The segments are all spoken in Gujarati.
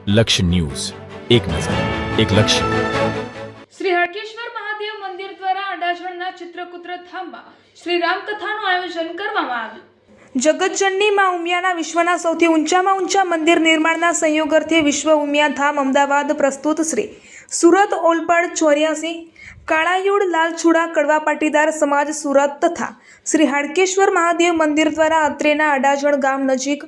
લક્ષ્ય ન્યૂઝ, એક નજર, એક લક્ષ્ય. શ્રી હરકેશ્વર મહાદેવ મંદિર દ્વારા અડાજણના ચિત્રકૂટ ધામમાં શ્રી રામકથાનું આયોજન કરવામાં આવ્યું. જગતજનની માં ઉમિયાના વિશ્વના સૌથી ઊંચામાં ઊંચા મંદિર નિર્માણના સંયોગથી વિશ્વ ઉમિયા ધામ અમદાવાદ પ્રસ્તુત શ્રી સુરત ઓલપાડ 84 કાળાયુડ લાલચુડા કડવા પાટીદાર સમાજ સુરત તથા શ્રી હાડકેશ્વર મહાદેવ મંદિર દ્વારા અત્રેના અડાજણ ગામ નજીક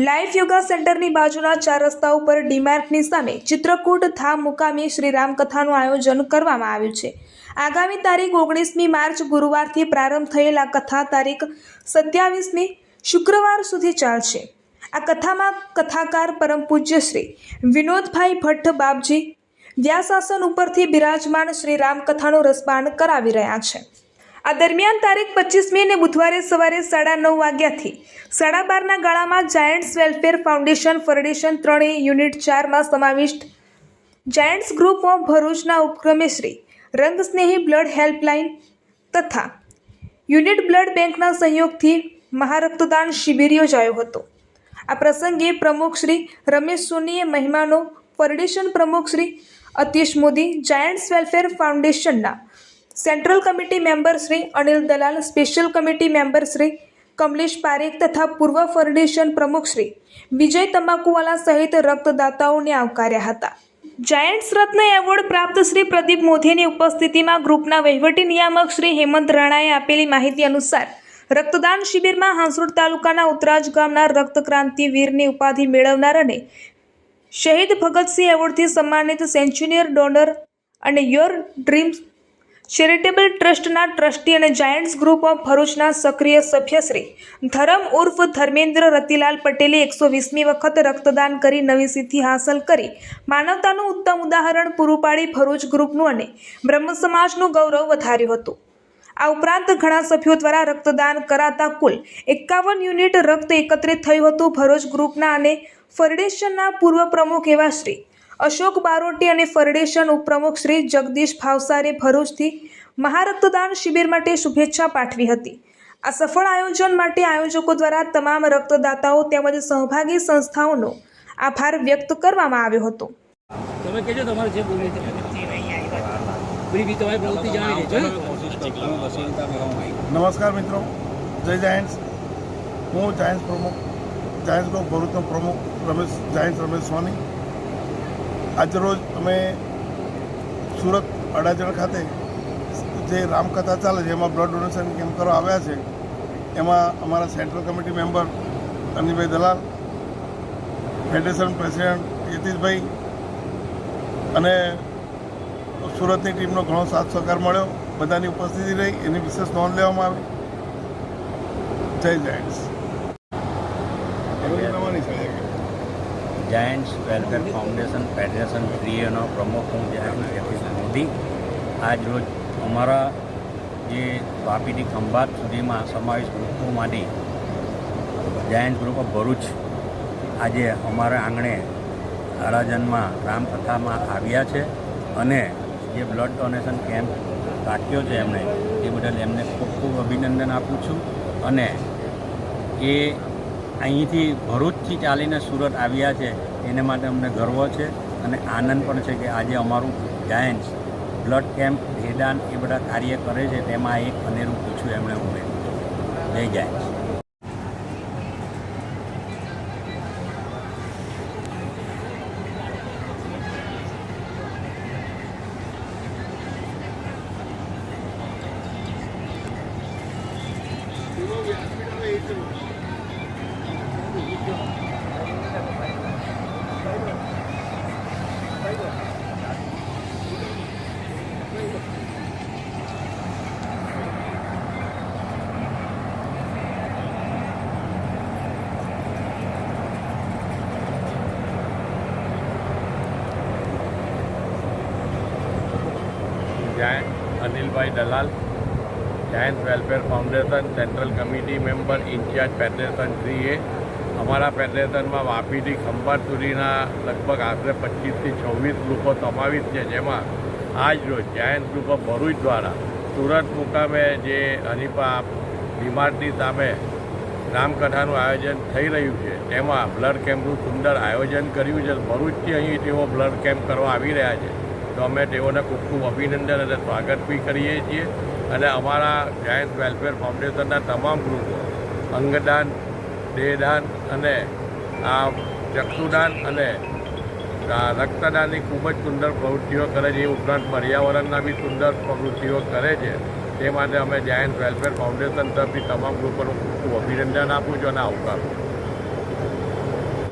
લાઈફ યોગા સેન્ટરની બાજુના 4 રસ્તા ઉપર ડીમાર્ટની સામે ચિત્રકૂટ ધામ મુકામે શ્રી રામકથાનું આયોજન કરવામાં આવ્યું છે. આગામી તારીખ 19મી માર્ચ ગુરુવારથી પ્રારંભ થયેલ આ કથા તારીખ 27મી શુક્રવાર સુધી ચાલશે. આ કથામાં કથાકાર પરમ પૂજ્ય શ્રી વિનોદભાઈ ભટ્ટ બાપજી વ્યાસાસન ઉપરથી બિરાજમાન શ્રી રામકથાનું રસપાન કરાવી રહ્યા છે. આ દરમિયાન તારીખ 25મી ને બુધવારે સવારે 9:30 વાગ્યાથી 12:30ના ગાળામાં Giants Welfare Foundation Federation 3A unit 4માં સમાવિષ્ટ જાયન્ટ્સ ગ્રુપ ઓફ ભરૂચના ઉપક્રમે શ્રી રંગસ્નેહી બ્લડ હેલ્પલાઇન તથા યુનિટ બ્લડ બેંકના સહયોગથી મહારક્તદાન શિબિર યોજાયો હતો. આ પ્રસંગે પ્રમુખ શ્રી રમેશ સોનીએ મહેમાનો, ફેડરેશન પ્રમુખ શ્રી અતીશ મોદી, જાયન્ટ્સ વેલફેર ફાઉન્ડેશનના central committee member Shri Anil Dalal, special committee member Shri Kamlesh Parekh તથા પૂર્વ ફેડરેશન પ્રમુખ શ્રી વિજય તમાકુવાલા સહિત રક્તદાતાઓને આવકાર્યા હતા. જાયન્ટ્સ રત્ન એવોર્ડ પ્રાપ્ત શ્રી પ્રદીપ મોદીની ઉપસ્થિતિમાં ગ્રુપના વહીવટી નિયામક શ્રી હેમંત રાણાએ આપેલી માહિતી અનુસાર રક્તદાન શિબિરમાં હાંસોડ તાલુકાના ઉતરાજ ગામના રક્તક્રાંતિ વીરની ઉપાધિ મેળવનાર અને શહીદ ભગતસિંહ એવોર્ડથી સન્માનિત સેન્ચ્યુરિયર ડોનર અને યોર ડ્રીમ્સ ચેરિટેબલ ટ્રસ્ટના ટ્રસ્ટી અને જાયન્ટ્સ ગ્રુપ ઓફ ભરૂચના સક્રિય સભ્ય શ્રી ધરમ ઉર્ફ ધર્મેન્દ્ર રતિલાલ પટેલે 120મી વખત રક્તદાન કરી નવી સિદ્ધિ હાંસલ કરી માનવતાનું ઉત્તમ ઉદાહરણ પૂરું પાડી ભરૂચ ગ્રુપનું અને બ્રહ્મ સમાજનું ગૌરવ વધાર્યું હતું. આ ઉપરાંત ઘણા સભ્યો દ્વારા રક્તદાન કરાતા કુલ 51 યુનિટ રક્ત એકત્રિત થયું હતું. ભરૂચ ગ્રુપના અને ફેડરેશનના પૂર્વ પ્રમુખ એવા શ્રી અશોક બારોટી અને ફેડરેશન ઉપપ્રમુખ શ્રી જગદીશ ભાવસારે ભરૂચથી મહારક્તદાન શિબિર માટે શુભેચ્છા પાઠવી હતી. આ સફળ આયોજન માટે આયોજકો દ્વારા તમામ રક્તદાતાઓ તેમજ સહભાગી સંસ્થાઓનો આભાર વ્યક્ત કરવામાં આવ્યો હતો. તમે કહેજો તમારે જે બોલવું છે બી તમારે પ્રવૃત્તિ જાણી લેજો. નમસ્કાર મિત્રો, જય જાયન્ટ્સ. હું જાયન્ટ્સ ગ્રુપ ભરૂચનો પ્રમુખ રમેશ સોની. આજરોજ અમે સુરત અડાજણ ખાતે જે રામકથા ચાલે છે એમાં બ્લડ ડોનેશન કેમ્પ કરવા આવ્યા છે. એમાં અમારા સેન્ટ્રલ કમિટી મેમ્બર અનિલભાઈ દલાલ, ફેડરેશન પ્રેસિડેન્ટ યતીશભાઈ અને સુરતની ટીમનો ઘણો સાથ સહકાર મળ્યો. બધાની ઉપસ્થિતિ રહી, એની વિશેષ નોંધ લેવામાં આવી. જય Giants. Giants Welfare Foundation Federation 3Aનો પ્રમુખ હું યતીશ મોદી. આજ રોજ અમારા જે વાપીથી ખંભાત સુધીમાં સમાવેશ ગ્રુપોમાંથી જાયન્ટ્સ ગ્રુપ ઓફ ભરૂચ આજે અમારા આંગણે અડાજણમાં રામકથામાં આવ્યા છે અને જે બ્લડ ડોનેશન કેમ્પ રાખ્યો છે એમણે એ બદલ એમને ખૂબ ખૂબ અભિનંદન આપું છું. અને એ અહીંથી ભરૂચથી ચાલીને સુરત આવ્યા છે એને માટે અમને ગર્વ છે અને આનંદ પણ છે કે આજે અમારું જાયન્ટ્સ બ્લડ કેમ્પ, ભેદાન એ બધા કાર્ય કરે છે તેમાં એક અનેરું પૂછ્યું એમણે ઉમેર્યું. જય Giants. Anilbhai Dalal, Giants Welfare Foundation central committee member incharge federation 3A. અમારા ફેડરેશનમાં વાપીથી ખંભાત સુધીના લગભગ આશરે 25થી 26 ગ્રુપો સમાવિત છે, જેમાં આજ રોજ જાયન્ટ્સ ગ્રુપ ઓફ ભરૂચ દ્વારા સુરત મુકામે જે હનીફા ડીમાર્ટની સામે રામકથાનું આયોજન થઈ રહ્યું છે તેમાં બ્લડ કેમ્પનું સુંદર આયોજન કર્યું છે. ભરૂચથી અહીં તેઓ બ્લડ કેમ્પ કરવા આવી રહ્યા છે, તો અમે તેઓને ખૂબ ખૂબ અભિનંદન અને સ્વાગત બી કરીએ છીએ. અને અમારા જાયન્ટ્સ વેલફેર ફાઉન્ડેશનના તમામ ગ્રુપો અંગદાન, દેહદાન અને આ ચક્ષુદાન અને રક્તદાનની ખૂબ જ સુંદર પ્રવૃત્તિઓ કરે છે. એ ઉપરાંત પર્યાવરણના બી સુંદર પ્રવૃત્તિઓ કરે છે. તે માટે અમે જાયન્ટ્સ વેલફેર ફાઉન્ડેશન તરફથી તમામ ગ્રુપોનું ખૂબ ખૂબ અભિનંદન આપું છું અને આવકારું છું.